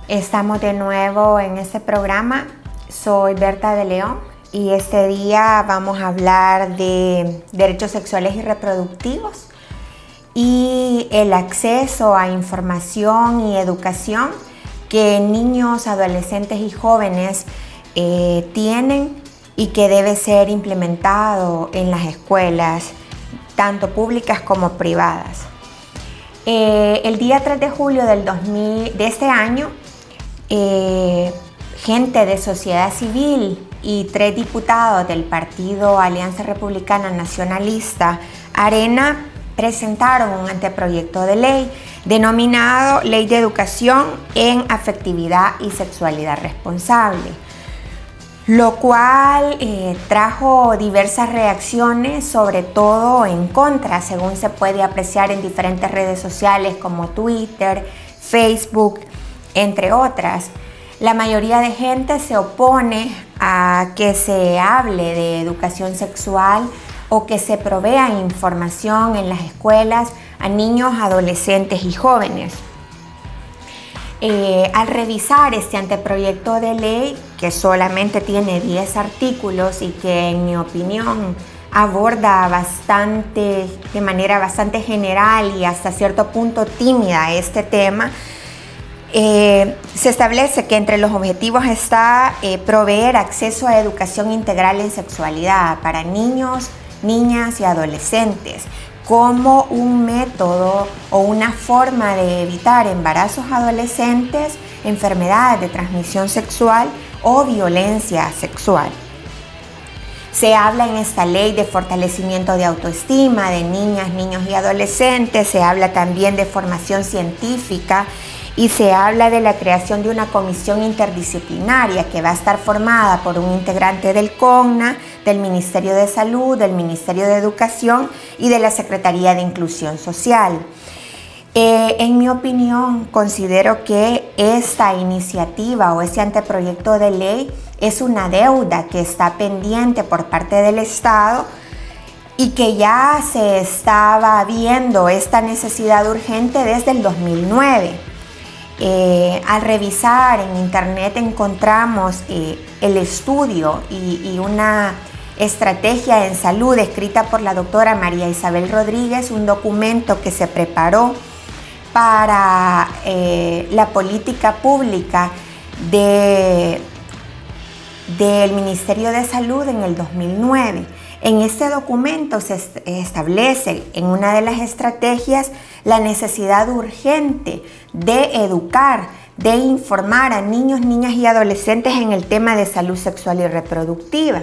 Estamos de nuevo en este programa. Soy Berta de León y este día vamos a hablar de derechos sexuales y reproductivos y el acceso a información y educación que niños, adolescentes y jóvenes tienen y que debe ser implementado en las escuelas, tanto públicas como privadas. El día 3 de julio de este año, gente de sociedad civil y 3 diputados del Partido Alianza Republicana Nacionalista, ARENA, presentaron un anteproyecto de ley denominado Ley de Educación en Afectividad y Sexualidad Responsable, lo cual trajo diversas reacciones, sobre todo en contra, según se puede apreciar en diferentes redes sociales como Twitter, Facebook, entre otras. La mayoría de gente se opone a que se hable de educación sexual o que se provea información en las escuelas a niños, adolescentes y jóvenes. Al revisar este anteproyecto de ley, que solamente tiene 10 artículos y que en mi opinión aborda de manera bastante general y hasta cierto punto tímida este tema, se establece que entre los objetivos está proveer acceso a educación integral en sexualidad para niños, niñas y adolescentes, como un método o una forma de evitar embarazos adolescentes, enfermedades de transmisión sexual o violencia sexual. Se habla en esta ley de fortalecimiento de autoestima de niñas, niños y adolescentes, se habla también de formación científica y se habla de la creación de una comisión interdisciplinaria que va a estar formada por un integrante del CONNA, del Ministerio de Salud, del Ministerio de Educación y de la Secretaría de Inclusión Social. En mi opinión, considero que esta iniciativa o este anteproyecto de ley es una deuda que está pendiente por parte del Estado y que ya se estaba viendo esta necesidad urgente desde el 2009. Al revisar en internet encontramos el estudio y una estrategia en salud escrita por la doctora María Isabel Rodríguez, un documento que se preparó para la política pública del Ministerio de Salud en el 2009. En este documento se establece en una de las estrategias la necesidad urgente de educar, de informar a niños, niñas y adolescentes en el tema de salud sexual y reproductiva,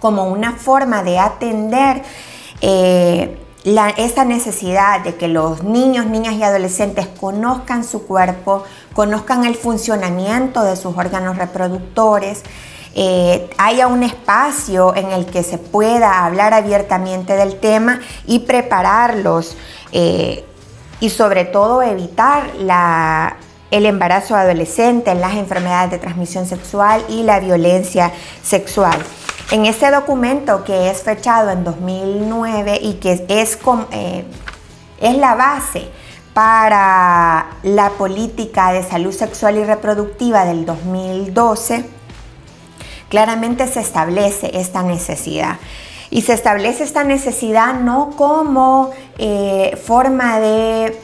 como una forma de atender esta necesidad de que los niños, niñas y adolescentes conozcan su cuerpo, conozcan el funcionamiento de sus órganos reproductores, haya un espacio en el que se pueda hablar abiertamente del tema y prepararlos y sobre todo evitar el embarazo adolescente, las enfermedades de transmisión sexual y la violencia sexual. En este documento, que es fechado en 2009 y que es la base para la política de salud sexual y reproductiva del 2012, claramente se establece esta necesidad. Y se establece esta necesidad no como forma de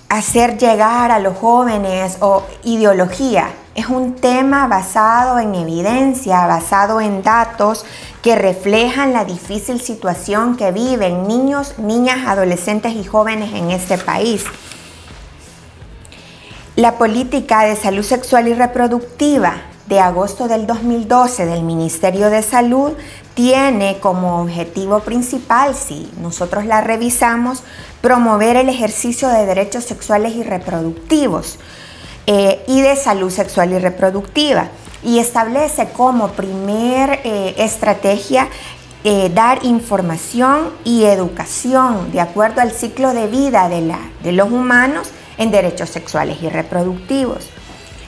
hacer llegar a los jóvenes o ideología. Es un tema basado en evidencia, basado en datos que reflejan la difícil situación que viven niños, niñas, adolescentes y jóvenes en este país. La política de salud sexual y reproductiva de agosto del 2012 del Ministerio de Salud tiene como objetivo principal, si nosotros la revisamos, promover el ejercicio de derechos sexuales y reproductivos y de salud sexual y reproductiva, y establece como primer estrategia dar información y educación de acuerdo al ciclo de vida de los humanos en derechos sexuales y reproductivos.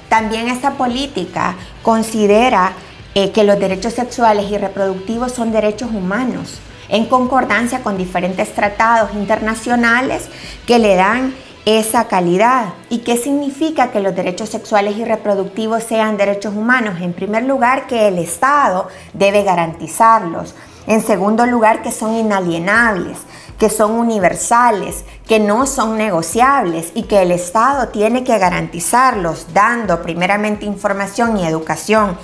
También esta política considera que los derechos sexuales y reproductivos son derechos humanos, en concordancia con diferentes tratados internacionales que le dan esa calidad. ¿Y qué significa que los derechos sexuales y reproductivos sean derechos humanos? En primer lugar, que el Estado debe garantizarlos. En segundo lugar, que son inalienables, que son universales, que no son negociables y que el Estado tiene que garantizarlos, dando primeramente información y educación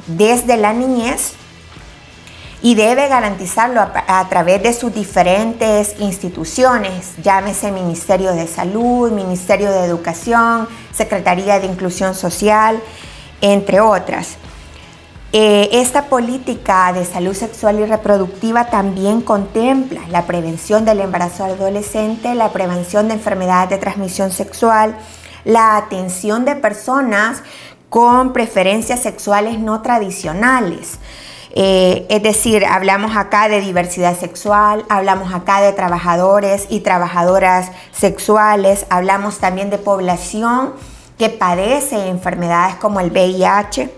desde la niñez, y debe garantizarlo a través de sus diferentes instituciones, llámese Ministerio de Salud, Ministerio de Educación, Secretaría de Inclusión Social, entre otras. Esta política de salud sexual y reproductiva también contempla la prevención del embarazo adolescente, la prevención de enfermedades de transmisión sexual, la atención de personas con preferencias sexuales no tradicionales. Es decir, hablamos acá de diversidad sexual, hablamos acá de trabajadores y trabajadoras sexuales, hablamos también de población que padece enfermedades como el VIH.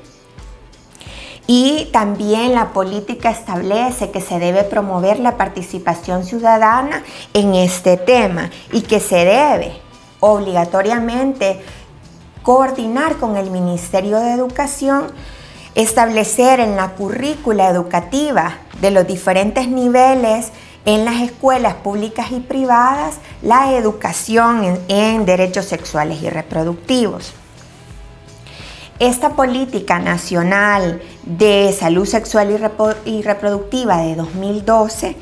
Y también la política establece que se debe promover la participación ciudadana en este tema y que se debe obligatoriamente coordinar con el Ministerio de Educación, establecer en la currícula educativa de los diferentes niveles en las escuelas públicas y privadas la educación en derechos sexuales y reproductivos. Esta política nacional de salud sexual y reproductiva de 2012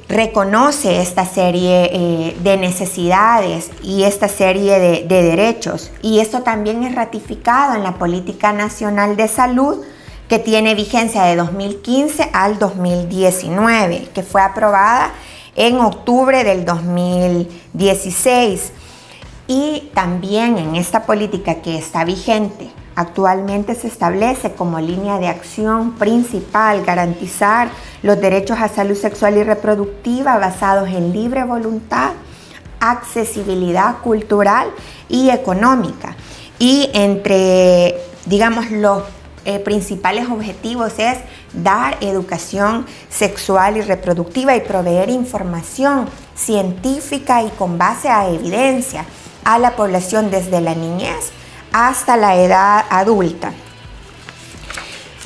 reconoce esta serie de necesidades y esta serie de derechos, y esto también es ratificado en la Política Nacional de Salud, que tiene vigencia de 2015 al 2019, que fue aprobada en octubre del 2016. Y también en esta política que está vigente actualmente se establece como línea de acción principal garantizar los derechos a salud sexual y reproductiva basados en libre voluntad, accesibilidad cultural y económica. Y entre, digamos, los principales objetivos es dar educación sexual y reproductiva y proveer información científica y con base a evidencia a la población desde la niñez hasta la edad adulta.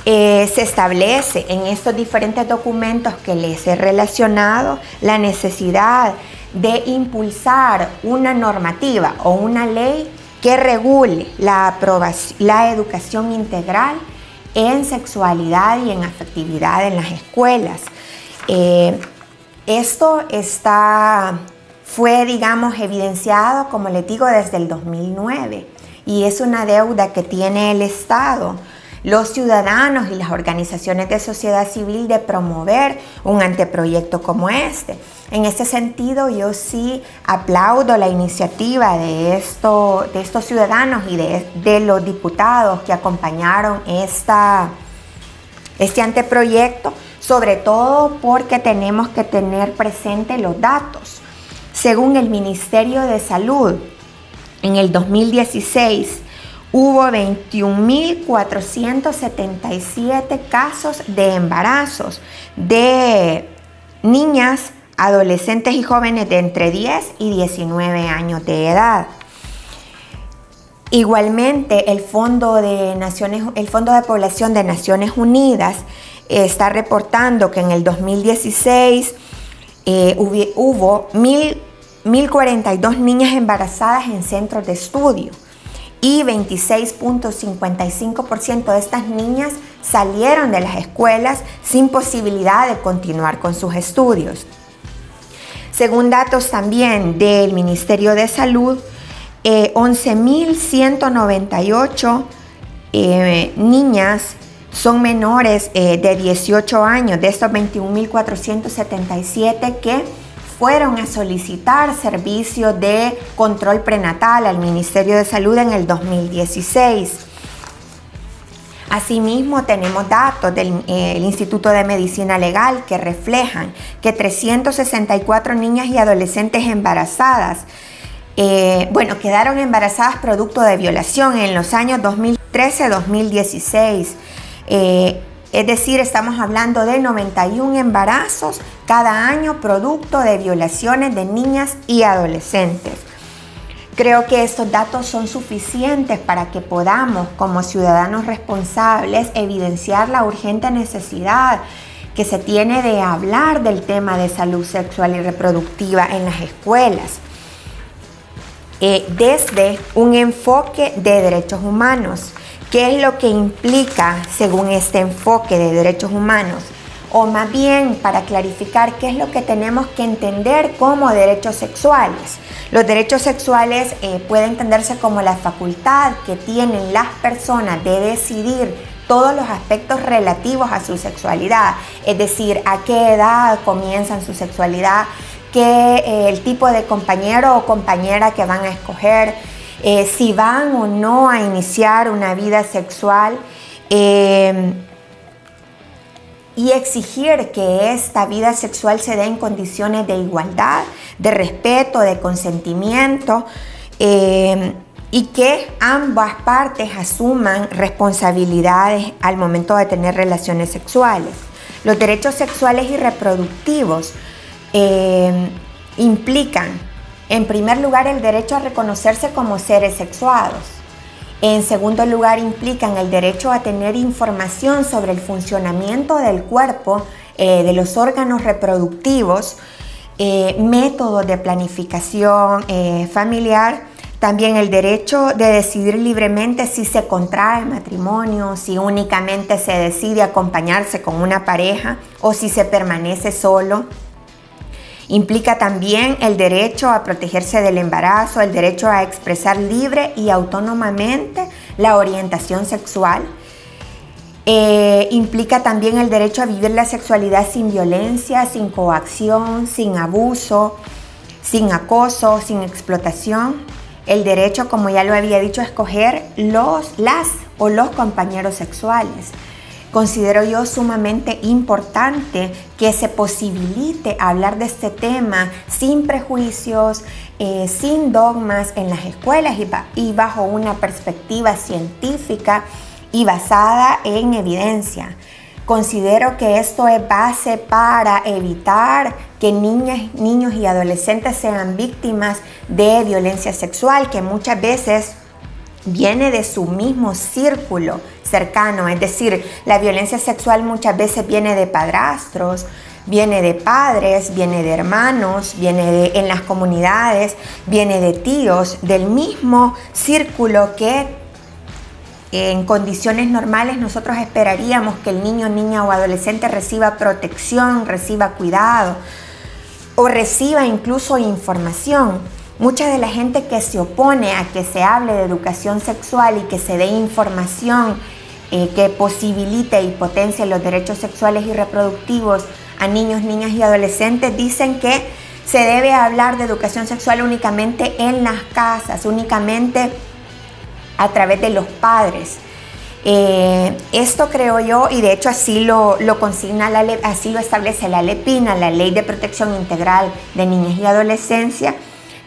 Se establece en estos diferentes documentos que les he relacionado la necesidad de impulsar una normativa o una ley que regule la educación integral en sexualidad y en afectividad en las escuelas. Esto fue, digamos, evidenciado, como les digo, desde el 2009 y es una deuda que tiene el Estado, los ciudadanos y las organizaciones de sociedad civil de promover un anteproyecto como este. En ese sentido, yo sí aplaudo la iniciativa de estos ciudadanos y de los diputados que acompañaron este anteproyecto, sobre todo porque tenemos que tener presente los datos. Según el Ministerio de Salud, en el 2016 hubo 21.477 casos de embarazos de niñas, adolescentes y jóvenes de entre 10 y 19 años de edad. Igualmente, el Fondo de Población de Naciones Unidas está reportando que en el 2016 hubo 1.042 niñas embarazadas en centros de estudio y 26.55% de estas niñas salieron de las escuelas sin posibilidad de continuar con sus estudios. Según datos también del Ministerio de Salud, 11.198 niñas son menores de 18 años, de estos 21.477 que fueron a solicitar servicios de control prenatal al Ministerio de Salud en el 2016. Asimismo, tenemos datos del Instituto de Medicina Legal que reflejan que 364 niñas y adolescentes embarazadas quedaron embarazadas producto de violación en los años 2013-2016. Es decir, estamos hablando de 91 embarazos cada año producto de violaciones de niñas y adolescentes. Creo que estos datos son suficientes para que podamos, como ciudadanos responsables, evidenciar la urgente necesidad que se tiene de hablar del tema de salud sexual y reproductiva en las escuelas, desde un enfoque de derechos humanos. ¿Qué es lo que implica según este enfoque de derechos humanos? O más bien, para clarificar, ¿qué es lo que tenemos que entender como derechos sexuales? Los derechos sexuales pueden entenderse como la facultad que tienen las personas de decidir todos los aspectos relativos a su sexualidad, es decir, a qué edad comienzan su sexualidad, el tipo de compañero o compañera que van a escoger, si van o no a iniciar una vida sexual, y exigir que esta vida sexual se dé en condiciones de igualdad, de respeto, de consentimiento, y que ambas partes asuman responsabilidades al momento de tener relaciones sexuales. Los derechos sexuales y reproductivos implican, en primer lugar, el derecho a reconocerse como seres sexuados. En segundo lugar, implican el derecho a tener información sobre el funcionamiento del cuerpo, de los órganos reproductivos, métodos de planificación familiar. También el derecho de decidir libremente si se contrae matrimonio, si únicamente se decide acompañarse con una pareja o si se permanece solo. Implica también el derecho a protegerse del embarazo, el derecho a expresar libre y autónomamente la orientación sexual. Implica también el derecho a vivir la sexualidad sin violencia, sin coacción, sin abuso, sin acoso, sin explotación. El derecho, como ya lo había dicho, a escoger los compañeros sexuales. Considero yo sumamente importante que se posibilite hablar de este tema sin prejuicios, sin dogmas en las escuelas y bajo una perspectiva científica y basada en evidencia. Considero que esto es base para evitar que niñas, niños y adolescentes sean víctimas de violencia sexual, que muchas veces viene de su mismo círculo cercano. Es decir, la violencia sexual muchas veces viene de padrastros, viene de padres, viene de hermanos, en las comunidades, viene de tíos, del mismo círculo que en condiciones normales nosotros esperaríamos que el niño, niña o adolescente reciba protección, reciba cuidado o reciba incluso información. Mucha de la gente que se opone a que se hable de educación sexual y que se dé información que posibilite y potencie los derechos sexuales y reproductivos a niños, niñas y adolescentes, dicen que se debe hablar de educación sexual únicamente en las casas, únicamente a través de los padres. Esto creo yo, y de hecho así lo consigna la ley, así lo establece la LEPINA, la Ley de Protección Integral de Niñez y Adolescencia,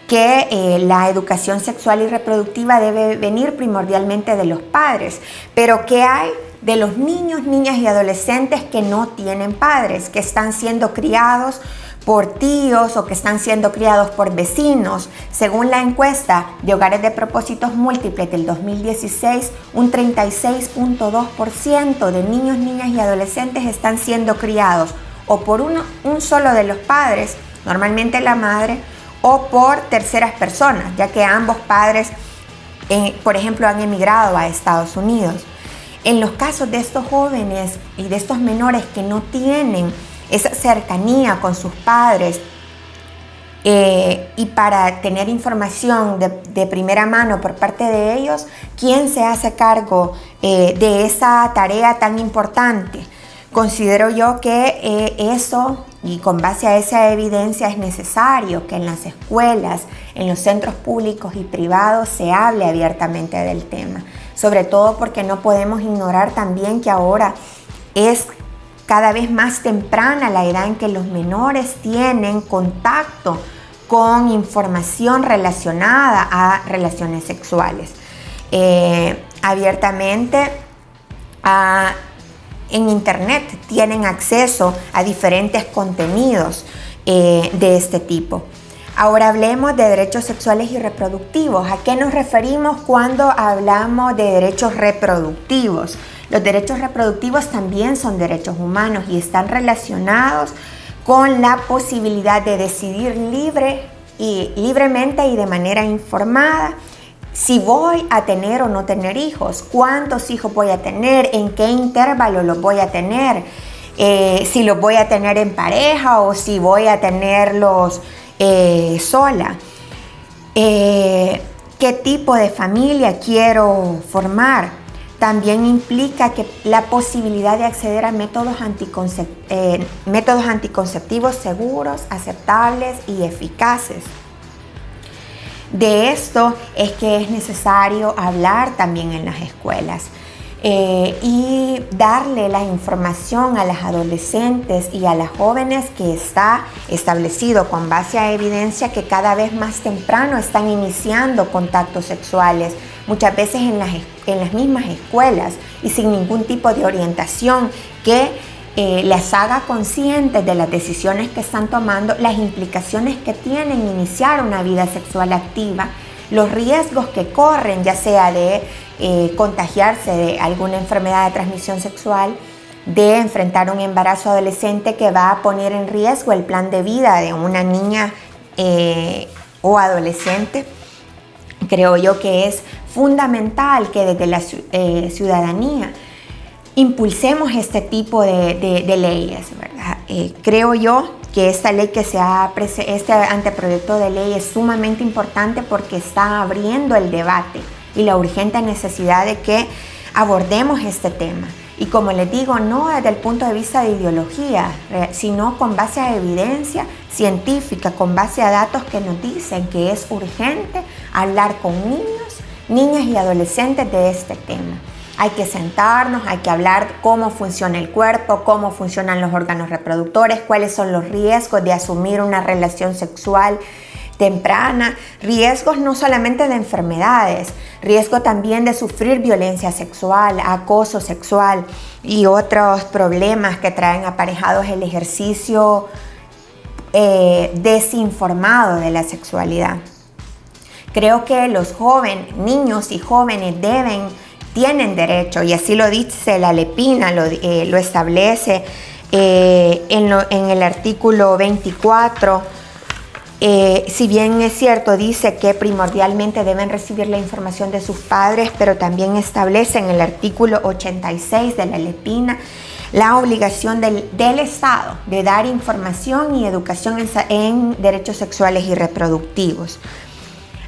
que la educación sexual y reproductiva debe venir primordialmente de los padres. Pero ¿qué hay de los niños, niñas y adolescentes que no tienen padres, que están siendo criados por tíos o que están siendo criados por vecinos? Según la encuesta de hogares de propósitos múltiples del 2016, un 36.2% de niños, niñas y adolescentes están siendo criados o por un solo de los padres, normalmente la madre, o por terceras personas, ya que ambos padres, por ejemplo, han emigrado a Estados Unidos. En los casos de estos jóvenes y de estos menores que no tienen esa cercanía con sus padres, y para tener información de primera mano por parte de ellos, ¿quién se hace cargo de esa tarea tan importante? Considero yo que eso, y con base a esa evidencia, es necesario que en las escuelas, en los centros públicos y privados se hable abiertamente del tema. Sobre todo porque no podemos ignorar también que ahora es cada vez más temprana la edad en que los menores tienen contacto con información relacionada a relaciones sexuales. Abiertamente en internet tienen acceso a diferentes contenidos de este tipo. Ahora hablemos de derechos sexuales y reproductivos. ¿A qué nos referimos cuando hablamos de derechos reproductivos? Los derechos reproductivos también son derechos humanos y están relacionados con la posibilidad de decidir libremente y de manera informada si voy a tener o no tener hijos, cuántos hijos voy a tener, en qué intervalo los voy a tener, si los voy a tener en pareja o si voy a tenerlos sola, qué tipo de familia quiero formar. También implica que la posibilidad de acceder a métodos anticonceptivos seguros, aceptables y eficaces. De esto es que es necesario hablar también en las escuelas y darle la información a las adolescentes y a las jóvenes que está establecido con base a evidencia que cada vez más temprano están iniciando contactos sexuales, muchas veces en las mismas escuelas y sin ningún tipo de orientación que les haga conscientes de las decisiones que están tomando, las implicaciones que tienen iniciar una vida sexual activa, los riesgos que corren, ya sea de contagiarse de alguna enfermedad de transmisión sexual, de enfrentar un embarazo adolescente que va a poner en riesgo el plan de vida de una niña o adolescente. Creo yo que es fundamental que desde la ciudadanía impulsemos este tipo de leyes, ¿verdad? Creo yo que esta ley este anteproyecto de ley es sumamente importante porque está abriendo el debate y la urgente necesidad de que abordemos este tema. Y como les digo, no desde el punto de vista de ideología, sino con base a evidencia científica, con base a datos que nos dicen que es urgente hablar con niños, niñas y adolescentes de este tema. Hay que sentarnos, hay que hablar cómo funciona el cuerpo, cómo funcionan los órganos reproductores, cuáles son los riesgos de asumir una relación sexual temprana, riesgos no solamente de enfermedades, riesgo también de sufrir violencia sexual, acoso sexual y otros problemas que traen aparejados el ejercicio desinformado de la sexualidad. Creo que los niños y jóvenes tienen derecho, y así lo dice la LEPINA, lo establece en el artículo 24. Si bien es cierto, dice que primordialmente deben recibir la información de sus padres, pero también establece en el artículo 86 de la LEPINA la obligación del Estado de dar información y educación en derechos sexuales y reproductivos.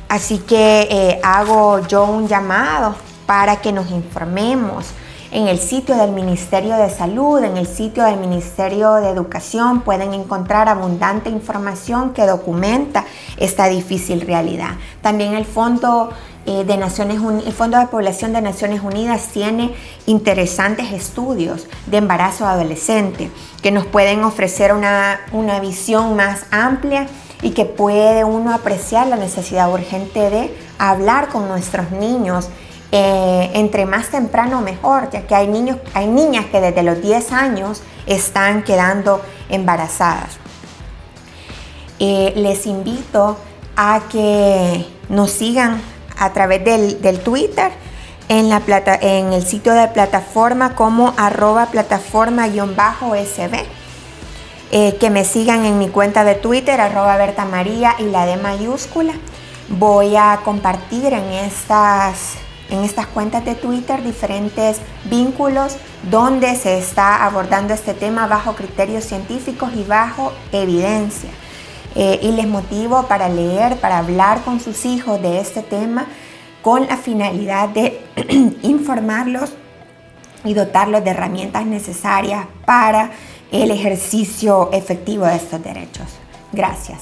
Así que hago yo un llamado para que nos informemos. En el sitio del Ministerio de Salud, en el sitio del Ministerio de Educación pueden encontrar abundante información que documenta esta difícil realidad. También el Fondo de Población de Naciones Unidas tiene interesantes estudios de embarazo adolescente que nos pueden ofrecer una visión más amplia y que puede uno apreciar la necesidad urgente de hablar con nuestros niños entre más temprano mejor, ya que hay niñas que desde los 10 años están quedando embarazadas. Les invito a que nos sigan a través del Twitter, en el sitio de plataforma como @plataforma_sb, que me sigan en mi cuenta de Twitter @BertaMaría y la D mayúscula. Voy a compartir en estas cuentas de Twitter diferentes vínculos donde se está abordando este tema bajo criterios científicos y bajo evidencia. Y les motivo para leer, para hablar con sus hijos de este tema con la finalidad de informarlos y dotarlos de herramientas necesarias para el ejercicio efectivo de estos derechos. Gracias.